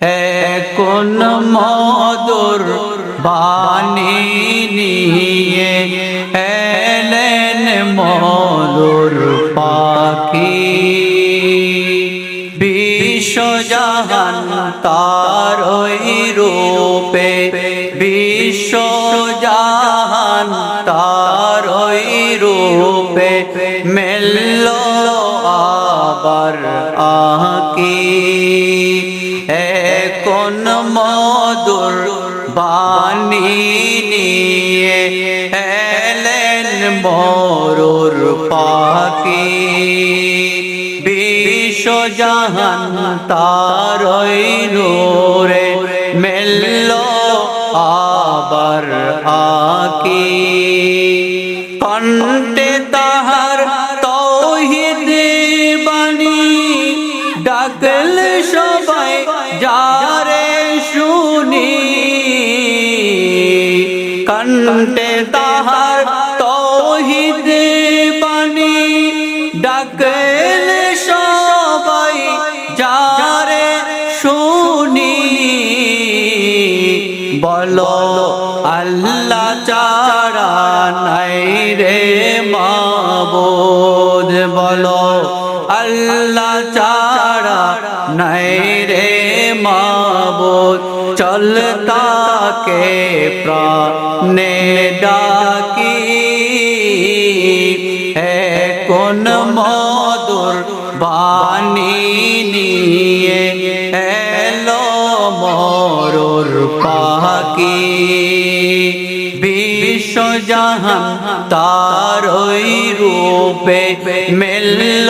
কোন মধুর বাণী নিয়ে এলেন মধুর পাখি, বিশ্বজাহান তারই রূপে, বিশ্বজাহান তারই রূপে মেলল আবার আঁকি। কোন মধুর বাণী নিয়ে এলেন মরুর পাখি, বিশ্বজাহান তারই নূরে মেলল আবার আঁকি। কণ্ঠে তাহার তৌহিদ বাণী, ডাকলে সবাই যারে শুনি। কণ্ঠে তাহার তৌহিদ বাণী, ডাকলে সবাই যারে শুনি। বলো আল্লাহ ছাড়া নাই রে মাবুদ, বলো আল্লাহ ছাড়া নাই রে মাবুদ। চল তাকে প্রাণে ডাকি, কোন মধুর বাণী নিয়ে এলো মরুর পাখি, বিশ্বজাহান তারই রূপে মেলল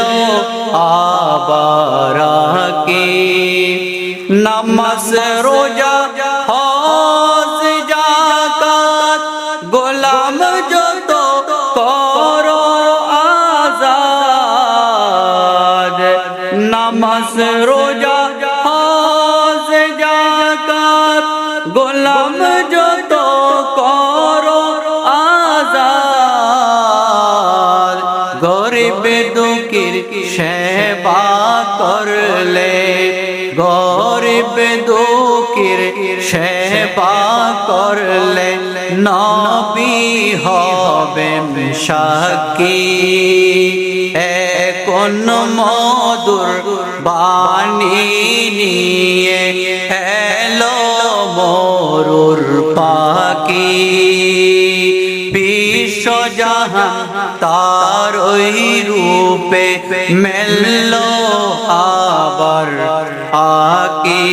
আবার আঁকি। নামাজ রোজা হজ যাকাত গোলাম যত করো আজাদ। নামাজ রোজা হজ যাকাত গোলাম যত করো আজাদ। গরিব দুঃখীর সেবা করলে, গরিব দুঃখীর সেবা করলে নবী হবেন সাক্ষী। কোন মধুর বাণী নিয়ে এলো মরুর পাখি, বিশ্বজাহান তারই রূপে মেলল আবার আঁকি।